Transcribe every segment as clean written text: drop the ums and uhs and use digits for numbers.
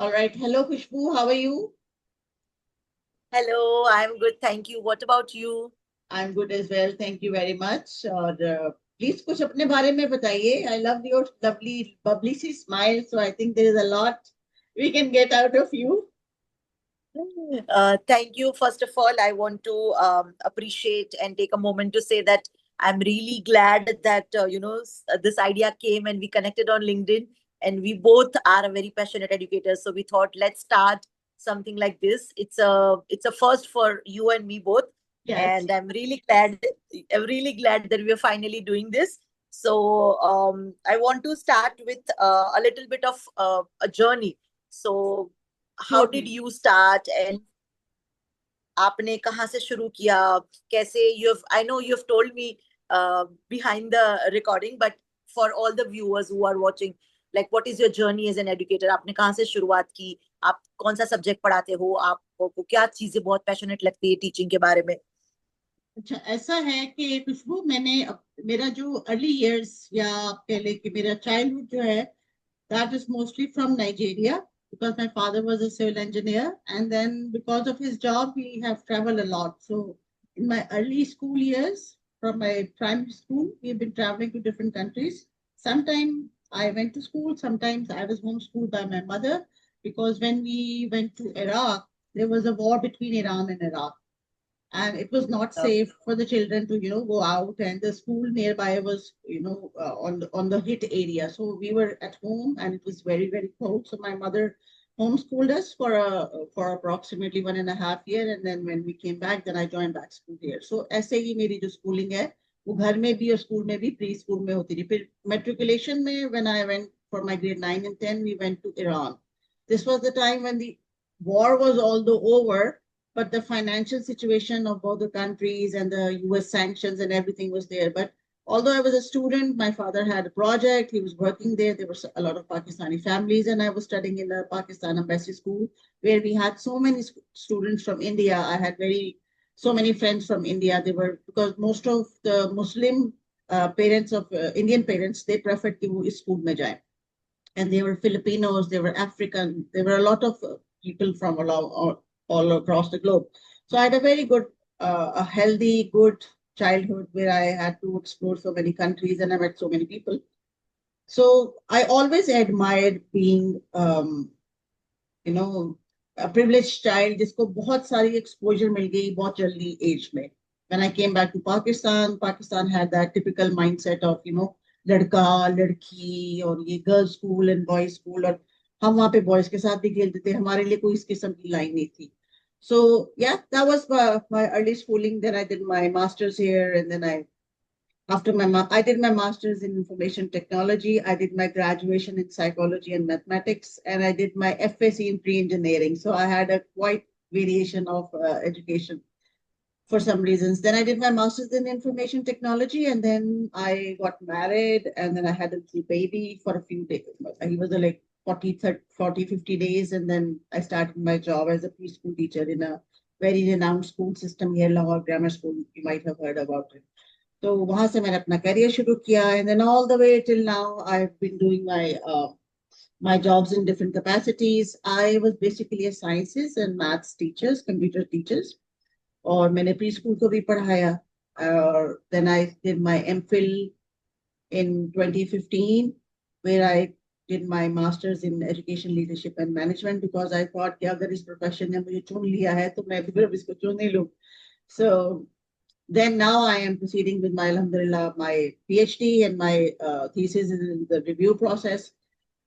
All right. Hello, Khusboo. How are you? Hello, I'm good, thank you. What about you? I'm good as well. Thank you very much. और please कुछ अपने बारे में बताइए. I love your lovely, bubbly C smile. So I think there is a lot we can get out of you. Thank you. First of all, I want to appreciate and take a moment to say that I'm really glad that this idea came and we connected on LinkedIn, and we both are very passionate educators. So we thought let's start something like this. It's a first for you and me both, Yes. and I'm really glad. I'm really glad that we are finally doing this. So I want to start with a little bit of a journey. So how did Totally. you start and आपने कहाँ से शुरू किया कैसे you have I know you have told me behind the recording but for all the viewers who are watching like what is your journey as an educator आपने कहाँ से शुरुआत की आप कौन सा सब्जेक्ट पढ़ाते हो आपको क्या चीजें बहुत पैशनेट लगती है टीचिंग के बारे में अच्छा ऐसा है कि खुशबू मेरा जो अर्ली इयर्स या आप कह लें कि मेरा चाइल्डहुड जो है that is mostly from Nigeria because my father was a civil engineer and then because of his job we have traveled a lot. So in my early school years from my primary school we've been traveling to different countries. Sometimes I went to school, sometimes I was homeschooled by my mother because when we went to Iraq there was a war between Iran and Iraq and it was not Uh, safe for the children to go out and the school nearby was on the hit area, so we were at home and it was very very cold, so my mother homeschooled us for approximately 1.5 year, and then when we came back then I joined back school here. So ऐसे ही मेरी जो schooling है वो घर में भी और school में भी प्री स्कूल में होती रही. फिर matriculation में when I went for my grade 9 and 10 we went to Iran. This was the time when the war was although over, but the financial situation of both the countries and the US sanctions and everything was there. But although I was a student, my father had a project, he was working there. There were a lot of Pakistani families, and I was studying in the Pakistan Embassy School where we had so many students from India. I had so many friends from India. They were because most of the Muslim parents of Indian parents they preferred कि वो इस school में जाए, and they were Filipinos, they were African, there were a lot of people from all across the globe. So I had a very good, a healthy, good childhood where I had to explore so many countries and I met so many people. So I always admired being, you know, a privileged child जिसको बहुत सारी exposure मिल गई बहुत जल्दी age में. When I came back to Pakistan, Pakistan had that typical mindset of, लड़का लड़की और ये girls school and boys school, और हम वहाँ पे boys के साथ भी खेलते थे, हमारे लिए कोई इस किस्म की line नहीं थी. So yeah, that was my early schooling. Then I did my masters here, and then I did my master's in information technology. I did my graduation in psychology and mathematics, and I did my FSc in pre-engineering. So I had a quite variation of education for some reasons. Then I did my master's in information technology, and then I got married, and then I had a little baby for a few days. He was like 40, 30, 40, 50 days, and then I started my job as a preschool teacher in a very renowned school system here, Lahore Grammar School. You might have heard about it. तो वहां से मैंने अपना career शुरू किया, and then all the way till now I've been doing my jobs in different capacities. I was basically a sciences and maths teachers, computer teachers, और मैंने pre school को भी पढ़ाया. Then I did my MPhil in 2015 where I did my master's in education leadership and management because I thought कि अगर इस profession ने मुझे चुन लिया है तो मैं भी इसको चुन ही लूं. So then now I am proceeding with my alhamdulillah my PhD, and my thesis is in the review process.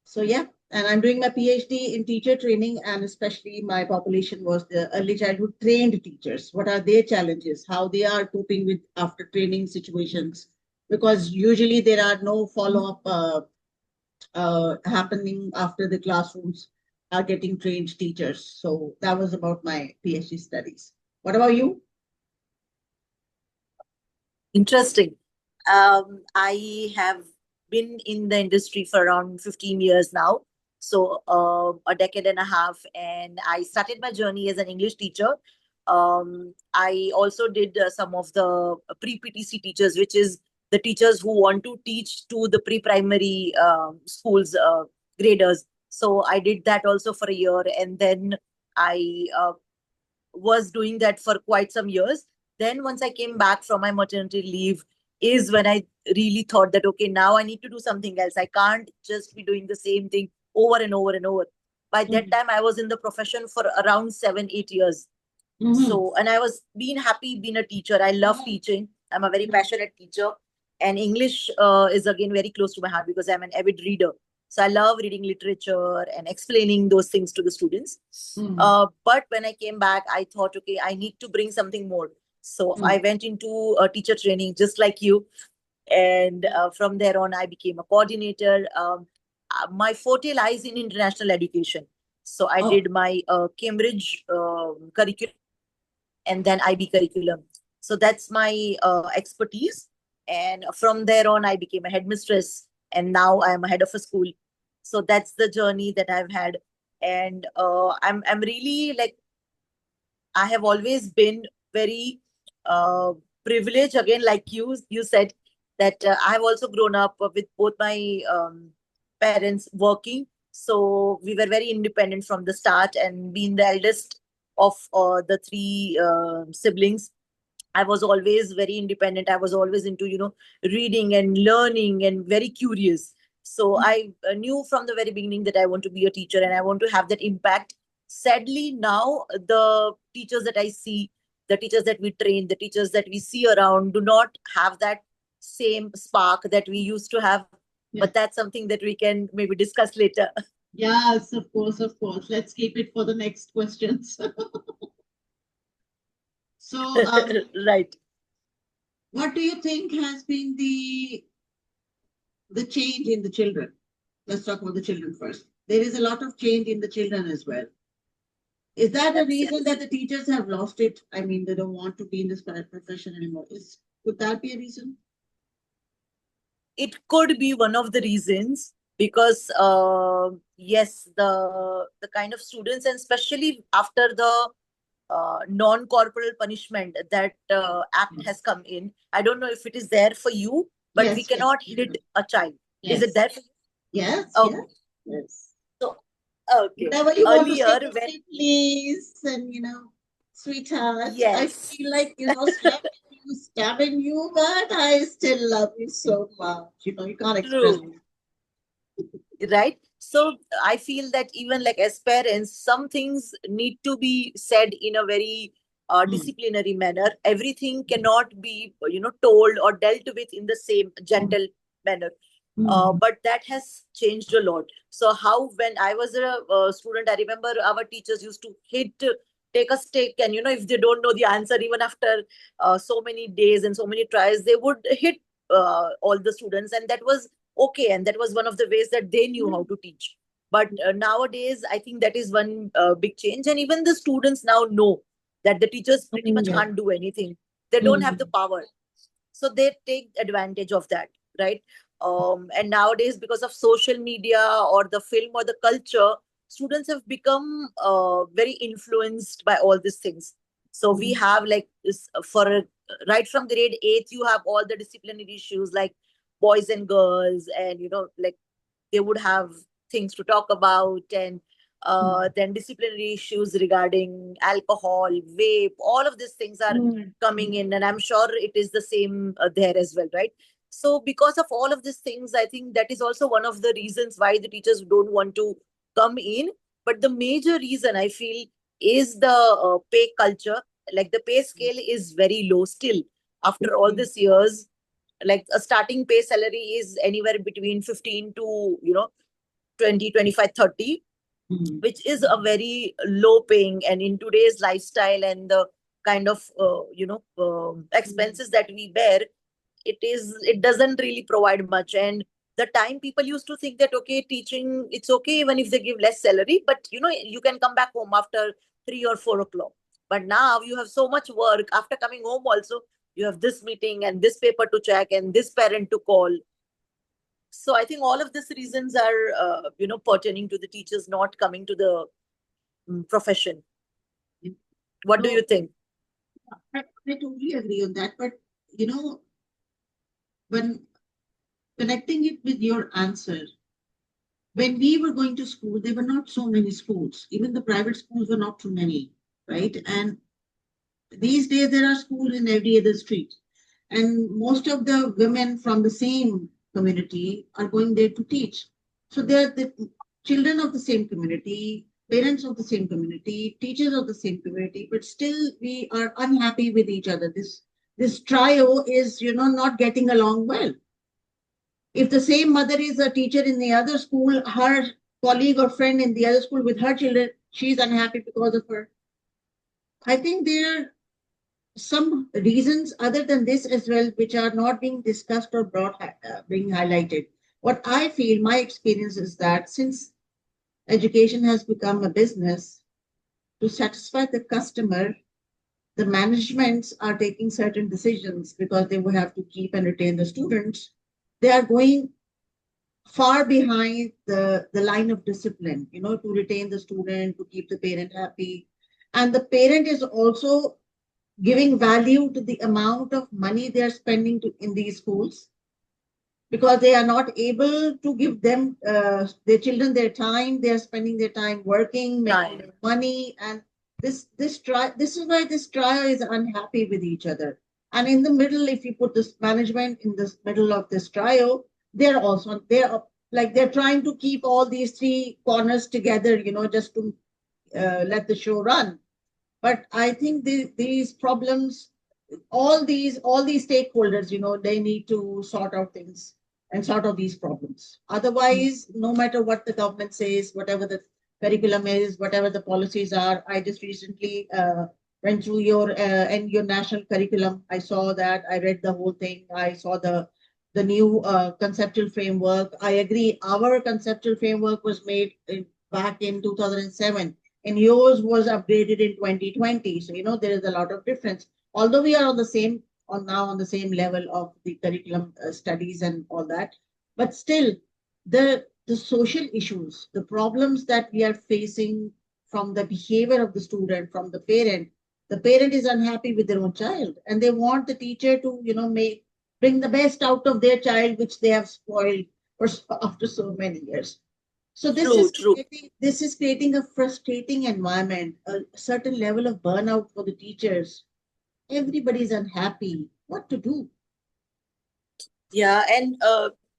So yeah, and I'm doing my PhD in teacher training, and especially my population was the early childhood trained teachers. What are their challenges? How they are coping with after training situations? Because usually there are no follow up happening after the classrooms are getting trained teachers. So that was about my PhD studies. What about you? Interesting. I have been in the industry for around 15 years now, so a decade and a half, and I started my journey as an English teacher. I also did some of the pre-PTC teachers, which is the teachers who want to teach to the pre-primary schools graders. So I did that also for a year, and then I was doing that for quite some years. Then once I came back from my maternity leave is when I really thought that, okay, now I need to do something else. I can't just be doing the same thing over and over and over. By that Mhm. time, I was in the profession for around 7, 8 years. Mhm. So, and I was being happy being a teacher. I love teaching. I'm a very passionate teacher. And English is again very close to my heart because I'm an avid reader. So I love reading literature and explaining those things to the students. Mhm. But when I came back, I thought, okay, I need to bring something more. So I Mhm. went into teacher training just like you. And from there on, I became a coordinator. My forte lies in international education. So I Oh. did my Cambridge curriculum and then IB curriculum. So that's my expertise. And from there on, I became a headmistress, and now I am a head of a school. So that's the journey that I've had, and I'm really like I have always been very uh, privileged. Again, like you said that I have also grown up with both my parents working. So we were very independent from the start, and being the eldest of the three siblings, I was always very independent. I was always into, reading and learning and very curious. So I knew from the very beginning that I want to be a teacher and I want to have that impact. Sadly, now the teachers that I see, the teachers that we train, the teachers that we see around do not have that same spark that we used to have. But Yeah. that's something that we can maybe discuss later. Yes, of course, of course. Let's keep it for the next questions. So, Right. what do you think has been the change in the children? Let's talk about the children first. There is a lot of change in the children as well. Is that a Yes, reason yes. that the teachers have lost it? I mean, they don't want to be in this profession anymore. Could that be a reason? It could be one of the reasons because yes, the kind of students, and especially after the non-corporal punishment that act has come in. I don't know if it is there for you, but we Yes, yes, cannot hit a child. Is it yes, there for you? yes, yes, Okay. yes. So okay, Whenever you want to say earlier to when say please and sweetheart, I yes. feel like stabbing you, but I still love you so much. You can't express. True. Right, so I feel that even like as parents some things need to be said in a very Mm, disciplinary manner. Everything cannot be told or dealt with in the same gentle manner. mm, But that has changed a lot. So how when I was a student, I remember our teachers used to hit, take a stick, and if they don't know the answer, even after so many days and so many tries, they would hit all the students, and that was okay, and that was one of the ways that they knew how to teach. But nowadays I think that is one big change, and even the students now know that the teachers pretty much yeah. can't do anything. They don't have the Mm, power, so they take advantage of that, right? And nowadays because of social media or the film or the culture, students have become very influenced by all these things. So we mm, have like this, right from grade 8 you have all the disciplinary issues like boys and girls, and like they would have things to talk about, and mm, then disciplinary issues regarding alcohol, vape, all of these things are mm, coming in, and I'm sure it is the same there as well, right? So because of all of these things, I think that is also one of the reasons why the teachers don't want to come in. But the major reason I feel is the pay culture. Like the pay scale is very low still after all mm, these years. Like a starting pay salary is anywhere between 15 to 20, 25, 30, mm, which is a very low paying, and in today's lifestyle and the kind of expenses that we bear, it doesn't really provide much. And the time people used to think that okay, teaching, it's okay even if they give less salary, but you can come back home after 3 or 4 o'clock. But now you have so much work after coming home also. You have this meeting and this paper to check and this parent to call. So I think all of these reasons are pertaining to the teachers not coming to the profession. mm. What do you So think? I totally agree on that. But you know, when connecting it with your answer, when we were going to school, there were not so many schools. Even the private schools were not too many, right? And these days, there are schools in every other street. And most of the women from the same community are going there to teach. So they're the children of the same community, parents of the same community, teachers of the same community, but still we are unhappy with each other. This trio is, not getting along well. If the same mother is a teacher in the other school, her colleague or friend in the other school with her children, she's unhappy because of her. I think there are some reasons other than this as well, which are not being discussed or being highlighted. What I feel, my experience is that since education has become a business, to satisfy the customer, the managements are taking certain decisions because they will have to keep and retain the students. They are going far behind the line of discipline, to retain the student, to keep the parent happy. And the parent is also giving value to the amount of money they are spending in these schools because they are not able to give them their children their time. They are spending their time working, making money, and this is why this trio is unhappy with each other. And in the middle, if you put this management in the middle of this trio, they're like they're trying to keep all these three corners together, just to let the show run. But I think these problems, all these stakeholders, they need to sort out things and sort out these problems. Otherwise, no matter what the government says, whatever the curriculum is, whatever the policies are, I just recently went through your national curriculum. I saw that. I read the whole thing. I saw the new conceptual framework. I agree. Our conceptual framework was made back in 2007, and yours was updated in 2020. So there is a lot of difference. Although we are on the same level of the curriculum studies and all that, but still, the social issues, the problems that we are facing from the behavior of the student, from the parent is unhappy with their own child, and they want the teacher to make bring the best out of their child, which they have spoiled for after so many years. So True, true. this is creating a frustrating environment, a certain level of burnout for the teachers. Everybody's unhappy. What to do? Yeah, and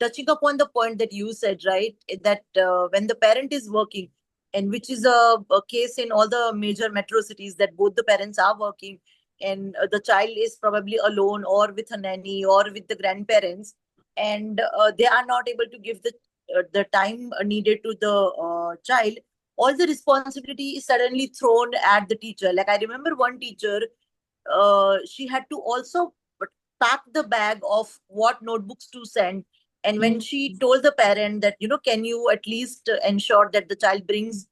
touching upon the point that you said, right, that when the parent is working, and which is a case in all the major metro cities, that both the parents are working, and the child is probably alone or with a nanny or with the grandparents, and they are not able to give the time needed to the child. All the responsibility is suddenly thrown at the teacher. Like I remember one teacher, she had to also pack the bag of what notebooks to send. And when she told the parent that, can you at least ensure that the child brings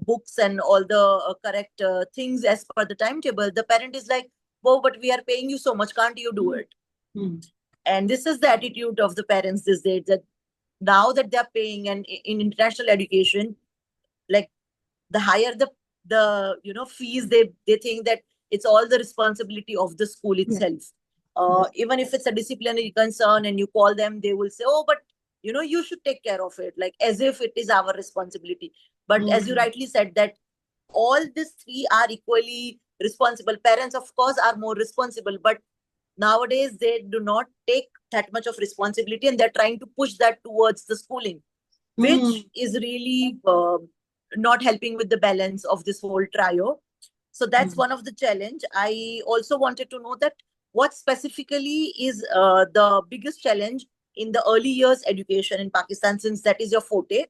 books and all the correct things as per the timetable, the parent is like, "Whoa, but we are paying you so much, can't you do it?" Mm. And this is the attitude of the parents these days, that now that they're paying, and in international education, like the higher the fees, they think that it's all the responsibility of the school Yeah. itself. Even if it's a disciplinary concern and you call them, they will say, "Oh, but you should take care of it," like as if it is our responsibility. But as you Mm. rightly said, that all these three are equally responsible. Parents, of course, are more responsible, but nowadays they do not take that much of responsibility, and they're trying to push that towards the schooling, which Mm. is really not helping with the balance of this whole trio. So that's Mm. one of the challenge. I also wanted to know that what specifically is the biggest challenge in the early years education in Pakistan, since that is your forte,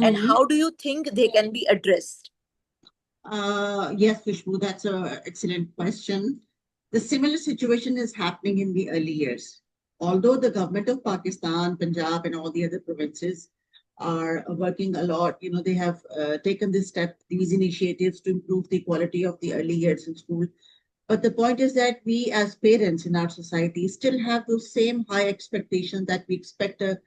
and Mm. how do you think they can be addressed? Yes, Khusboo, that's an excellent question. The similar situation is happening in the early years. Although the government of Pakistan, Punjab, and all the other provinces are working a lot, they have taken this step, these initiatives to improve the quality of the early years in school. But the point is that we as parents in our society still have those same high expectations that we expect a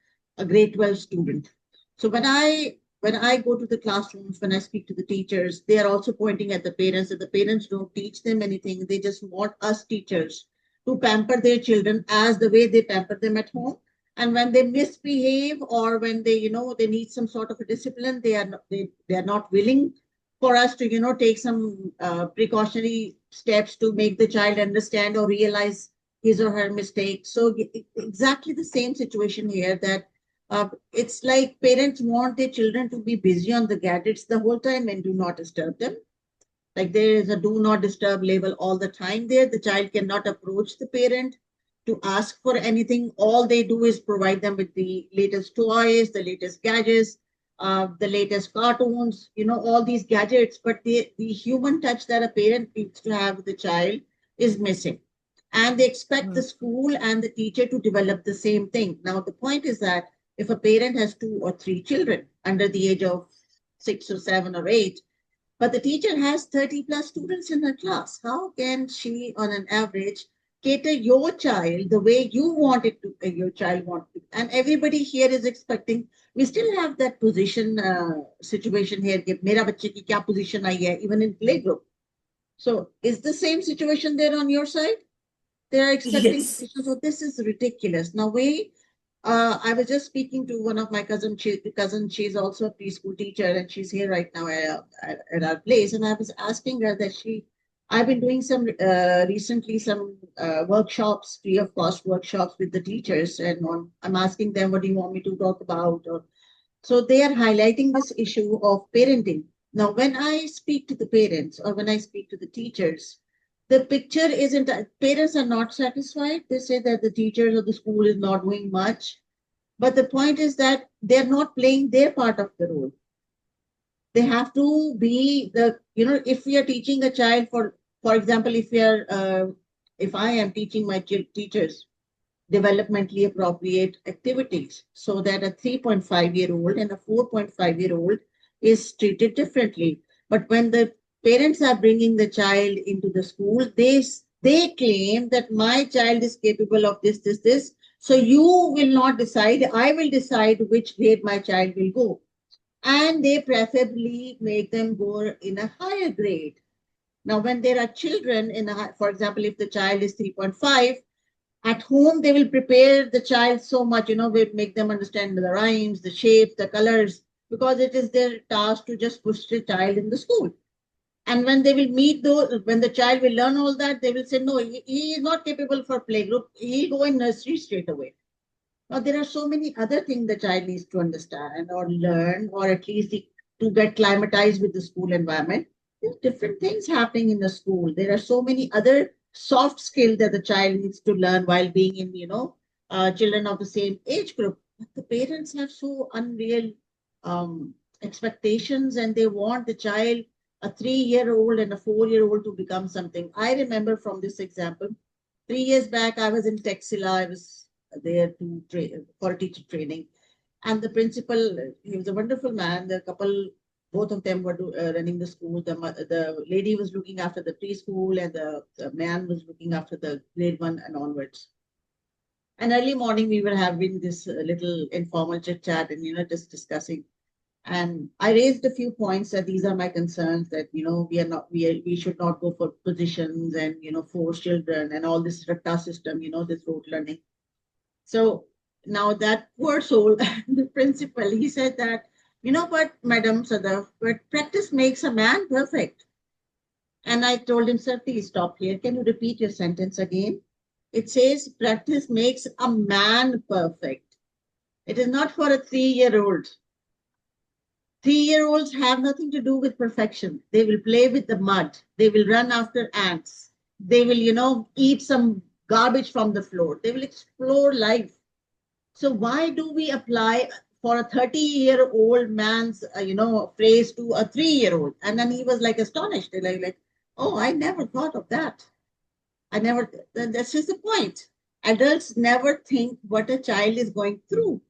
grade 12 student. So when I go to the classrooms, when I speak to the teachers, they are also pointing at the parents that the parents don't teach them anything. They just want us teachers to pamper their children as the way they pamper them at home. And when they misbehave, or when they, they need some sort of a discipline, they are not willing for us to, take some precautionary steps to make the child understand or realize his or her mistake. So exactly the same situation here, that it's like parents want their children to be busy on the gadgets the whole time and do not disturb them. Like there is a do not disturb label all the time there. The child cannot approach the parent to ask for anything. All they do is provide them with the latest toys, the latest gadgets, the latest cartoons, all these gadgets. But the human touch that a parent needs to have with the child is missing. And they expect the Mm. school and the teacher to develop the same thing. Now, the point is that if a parent has 2 or 3 children under the age of 6 or 7 or 8, but the teacher has 30 plus students in her class. How can she, on an average, cater your child the way you want it to, your child want to? And everybody here is expecting, we still have that position, situation here, कि मेरा बच्चे की क्या position आई है, even in playgroup. So is the same situation there on your side? They are expecting Yes. positions. So this is ridiculous. Now I was just speaking to one of my cousin. She's also a preschool teacher, and she's here right now at our place. And I was asking her that I've been doing some recently some workshops, free of cost workshops with the teachers, and I'm asking them, what do you want me to talk about? So they are highlighting this issue of parenting. Now, when I speak to the parents or when I speak to the teachers, the picture isn't, parents are not satisfied. They say that the teachers or the school is not doing much. But the point is that they're not playing their part of the role. They have to be if we are teaching a child, for example, if I am teaching my teachers developmentally appropriate activities, so that a 3.5-year-old and a 4.5-year-old is treated differently. But when the parents are bringing the child into the school, they claim that my child is capable of this. So you will not decide. I will decide which grade my child will go. And they preferably make them go in a higher grade. Now, when there are children for example, if the child is 3.5, at home, they will prepare the child so much, will make them understand the rhymes, the shapes, the colors, because it is their task to just push the child in the school. And when they will meet those, when the child will learn all that, they will say, no, he is not capable for playgroup. He'll go in nursery straight away. Now, there are so many other things the child needs to understand or learn, or at least to get climatized with the school environment. There's different things happening in the school. There are so many other soft skills that the child needs to learn while being in, children of the same age group. But the parents have so unreal expectations, and they want the child, a 3-year-old and a 4-year-old, to become something. I remember from this example, 3 years back, I was in Texila. I was there for teacher training. And the principal, he was a wonderful man. The couple, both of them were running the school. The lady was looking after the preschool, and the man was looking after the grade 1 and onwards. And early morning, we were having this little informal chit chat and, just discussing. And I raised a few points that these are my concerns, that, we should not go for positions and, force children and all this ratta system, this rote learning. So now that poor soul, the principal, he said that, but Madam Sadaf, but practice makes a man perfect. And I told him, sir, please stop here. Can you repeat your sentence again? It says practice makes a man perfect. It is not for a 3-year-old. 3-year-olds have nothing to do with perfection. They will play with the mud. They will run after ants. They will, eat some garbage from the floor. They will explore life. So why do we apply for a 30-year-old man's, phrase to a 3-year-old? And then he was like astonished, like, oh, I never thought of that. This is the point. Adults never think what a child is going through.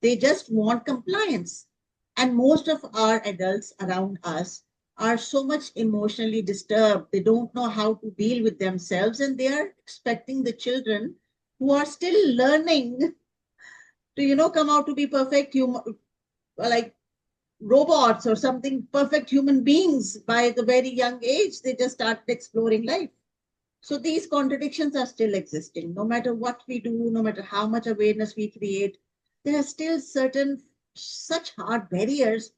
They just want compliance. And most of our adults around us are so much emotionally disturbed. They don't know how to deal with themselves, and they are expecting the children who are still learning to, come out to be perfect human, like robots or something, perfect human beings by the very young age. They just start exploring life. So these contradictions are still existing. No matter what we do, no matter how much awareness we create, there are still certain such hard barriers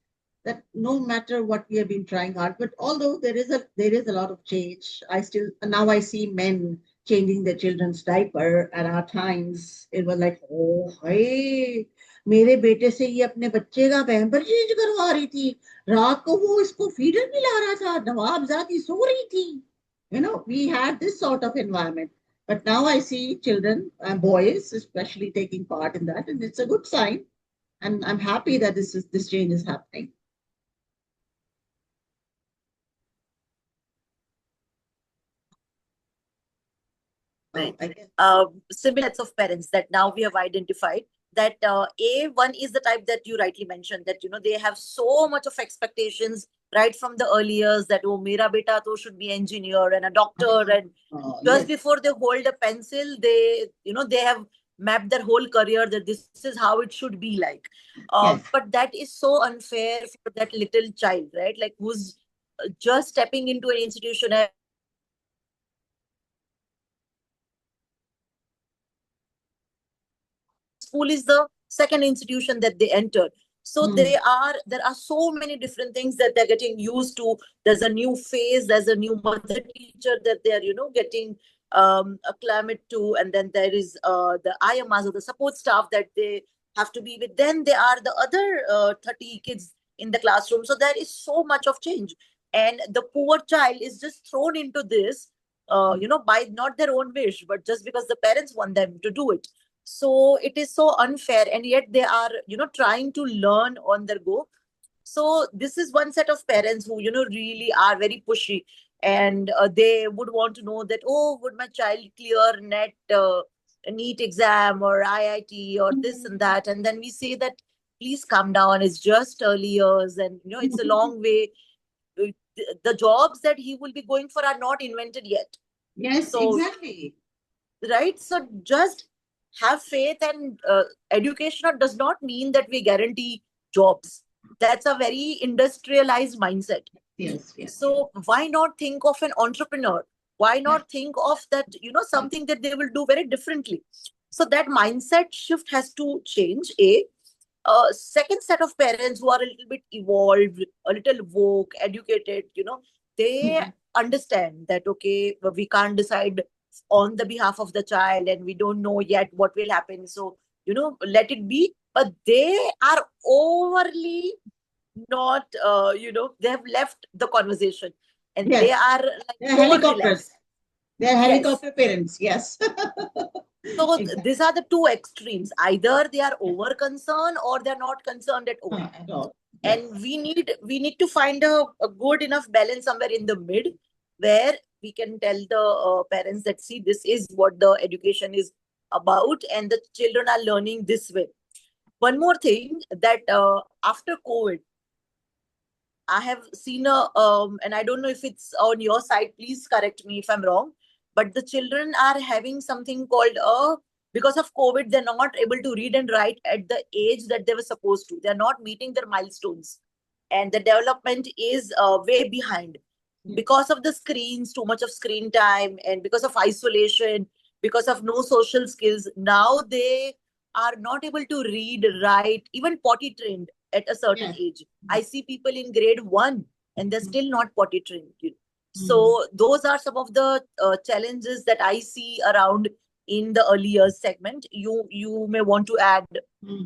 that no matter what we have been trying hard, but although there is a lot of change, I still now I see men changing their children's diaper. At our times, it was like, oh hey, मेरे बेटे से ये अपने बच्चे का pamper change करवा रही थी, रात को वो इसको फीडर पिला रहा था, नवाबजादी सो रही थी. We had this sort of environment. But now I see children and boys, especially taking part in that, and it's a good sign. And I'm happy that this change is happening. Right. I guess. Similar sets of parents that now we have identified that one is the type that you rightly mentioned, that they have so much of expectations right from the early years, that oh, mera beta to should be engineer and a doctor, and just Yes. before they hold a pencil, they have mapped their whole career that this is how it should be like. Yes. But that is so unfair for that little child, right? Like, who's just stepping into an institution. School is the second institution that they enter. So there are so many different things that they're getting used to. There's a new phase, there's a new mother teacher that they're getting acclimate to, and then there is the IMAs or the support staff that they have to be with. Then there are the other 30 kids in the classroom. So there is so much of change, and the poor child is just thrown into this by not their own wish, but just because the parents want them to do it. So it is so unfair, and yet they are trying to learn on their go. So this is one set of parents who really are very pushy, and they would want to know that, oh, would my child clear NEET exam or IIT or this and that. And then we say that, please calm down, it's just early years, and it's a long way. The jobs that he will be going for are not invented yet. Yes, So exactly. right, so just have faith, and education does not mean that we guarantee jobs. That's a very industrialized mindset. Yes, yes, yes. So why not think of an entrepreneur? Why not think of that, something that they will do very differently? So that mindset shift has to change. Second set of parents who are a little bit evolved, a little woke, educated, they understand that, okay, we can't decide on the behalf of the child, and we don't know yet what will happen. So, let it be. But they are overly not, they have left the conversation, and they Yes. are like They're over helicopters. relaxed. They're Yes. helicopter parents. Yes. So Exactly. these are the two extremes. Either they are over concerned or they're not concerned at all. At all. Yes. And we need to find a good enough balance somewhere in the mid, where we can tell the parents that, see, this is what the education is about, and the children are learning this way. One more thing, that after COVID, I have seen and I don't know if it's on your side, please correct me if I'm wrong, but the children are having something called because of COVID, they're not able to read and write at the age that they were supposed to. They're not meeting their milestones, and the development is way behind because of the screens, too much of screen time, and because of isolation, because of no social skills. Now they are not able to read, write, even potty trained at a certain Yes. age. I see people in grade 1 and they're still not potty trained. Mm. So those are some of the challenges that I see around in the early years segment. You may want to add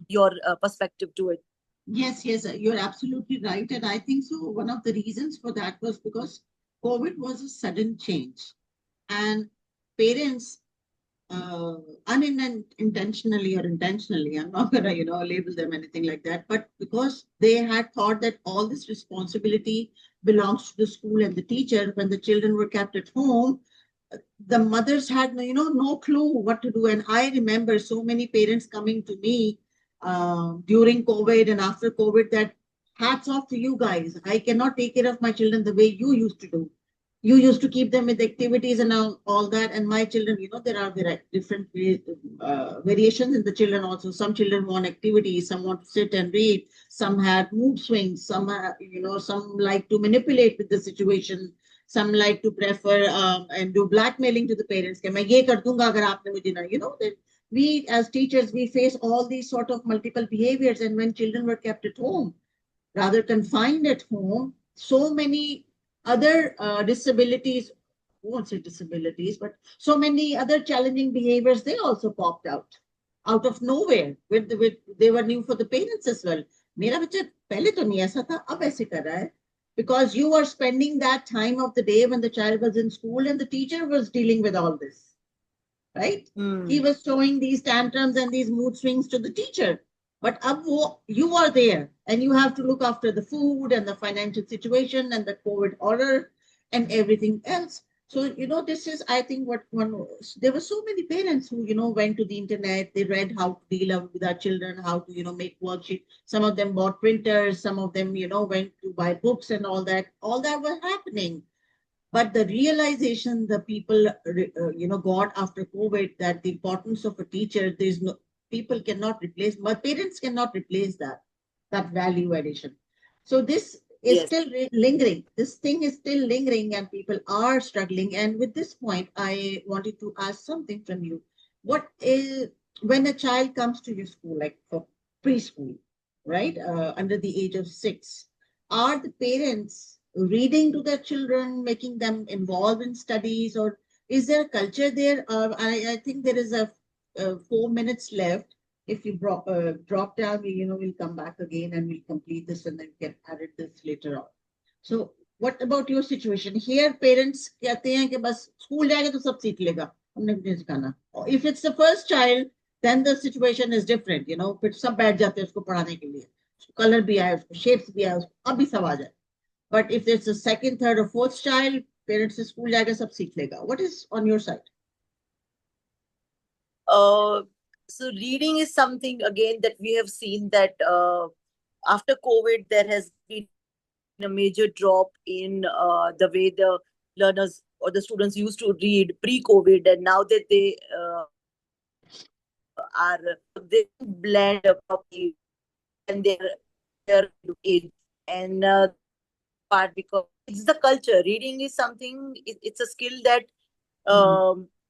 your perspective to it. Yes, yes, you're absolutely right. And I think so. One of the reasons for that was because COVID was a sudden change. And parents, unintentionally or intentionally, I'm not going to, label them anything like that, but because they had thought that all this responsibility belongs to the school and the teacher, when the children were kept at home, the mothers had no clue what to do. And I remember so many parents coming to me during COVID and after COVID, that hats off to you guys, I cannot take care of my children the way you used to do. You used to keep them with activities and all that, and my children, there are different variations in the children also. Some children want activities, some want to sit and read, some had mood swings, some some like to manipulate with the situation, Some like to prefer and do blackmailing to the parents. कि मैं ये कर दूंगा अगर आपने मुझे ना, that we as teachers, we face all these sort of multiple behaviors. And when children were kept at home, rather confined at home, so many other disabilities, I won't say disabilities, but so many other challenging behaviors, they also popped out of nowhere. They were new for the parents as well. मेरा बच्चा पहले तो नहीं ऐसा था, अब ऐसे कर रहा है. Because you were spending that time of the day when the child was in school and the teacher was dealing with all this, right? He was showing these tantrums and these mood swings to the teacher. But you are there and you have to look after the food and the financial situation and the COVID order and everything else. So, this is, I think, there were so many parents who, went to the internet, they read how to deal with our children, how to, make worksheets. Some of them bought printers, some of them, went to buy books and all that. All that was happening. But the realization the people, got after COVID, that the importance of a teacher, people cannot replace, but parents cannot replace that value addition. So this is still lingering. This thing is still lingering and people are struggling. And with this point, I wanted to ask something from you. What is, when a child comes to your school, like for preschool, right, under the age of 6, are the parents reading to their children, making them involved in studies, or is there a culture there? I think there is a 4 minutes left. If you drop down, we'll come back again and we'll complete this and then get added this later on. So what about your situation? Here parents कहते हैं कि बस school जाएगा तो सब सीख लेगा, हमने कुछ नहीं सिखाना. If it's the first child, then the situation is different. फिर सब बैठ जाते हैं उसको पढ़ाने के लिए. कलर भी आए उसको, shapes भी आए उसको, अभी सब आ जाए. But if there's a second, third, or fourth child, parents से school जाएगा सब सीख लेगा. What is on your side? So reading is something again that we have seen that after COVID there has been a major drop in the way the learners or the students used to read pre-COVID, and now that they they blend properly and their age and part, because it's the culture. Reading is something, it's a skill that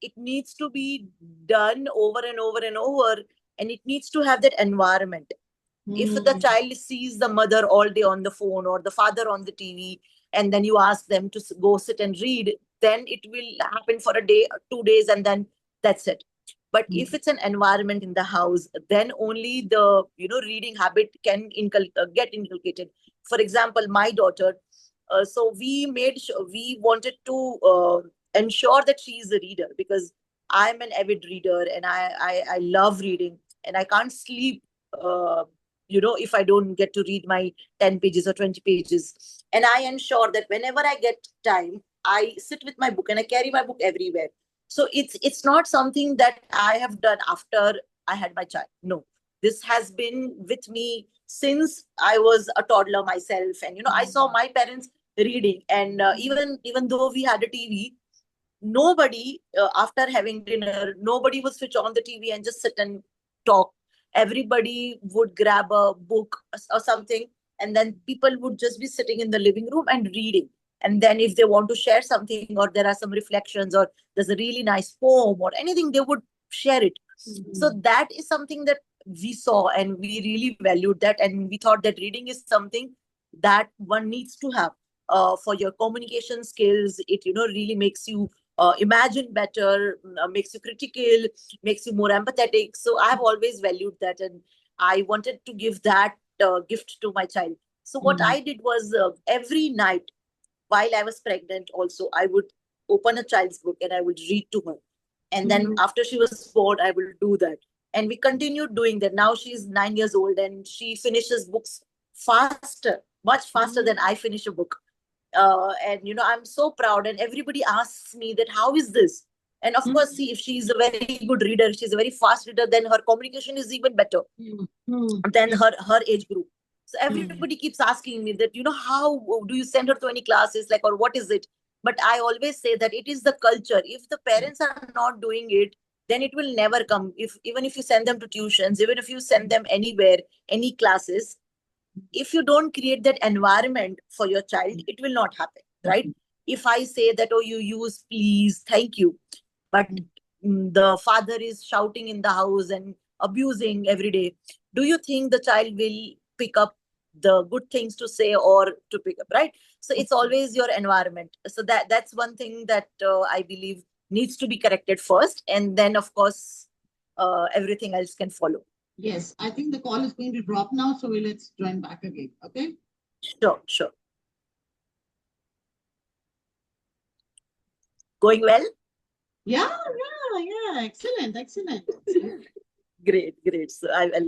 it needs to be done over and over and over, and it needs to have that environment. If the child sees the mother all day on the phone or the father on the TV, and then you ask them to go sit and read, then it will happen for a day or 2 days and then that's it. But if it's an environment in the house, then only the reading habit can get inculcated. For example, my daughter, so we wanted to ensure that she is a reader, because I'm an avid reader and I love reading, and I can't sleep if I don't get to read my 10 pages or 20 pages. And I ensure that whenever I get time, I sit with my book and I carry my book everywhere. So it's not something that I have done after I had my child. No, this has been with me since I was a toddler myself. And I saw my parents reading, and even though we had a TV, nobody after having dinner, nobody would switch on the TV and just sit and talk. Everybody would grab a book or something, and then people would just be sitting in the living room and reading. And then if they want to share something, or there are some reflections, or there's a really nice poem or anything, they would share it. So that is something that we saw, and we really valued that, and we thought that reading is something that one needs to have for your communication skills. It really makes you imagine better, makes you critical, makes you more empathetic. So I've always valued that, and I wanted to give that gift to my child. So what I did was, every night while I was pregnant also, I would open a child's book and I would read to her. And then after she was born, I will do that. And we continued doing that. Now she's 9 years old and she finishes books faster, much faster than I finish a book. And I'm so proud, and everybody asks me that how is this. And of course, see, if she's a very good reader, she's a very fast reader, then her communication is even better than her age group. So everybody keeps asking me that, how do you send her to any classes, like, or what is it? But I always say that it is the culture. If the parents are not doing it, then it will never come. Even if you send them to tuitions, even if you send them anywhere, any classes, if you don't create that environment for your child, it will not happen, right? if I say that, oh, you use please, thank you, but the father is shouting in the house and abusing every day, do you think the child will pick up the good things to say or to pick up, right? So it's always your environment. So that's one thing that I believe needs to be corrected first, and then of course everything else can follow. Yes, I think the call is going to drop now, so let's join back again. Okay. Sure, sure. Going well? Yeah, yeah, yeah. Excellent, excellent, excellent. Great, great. So I'll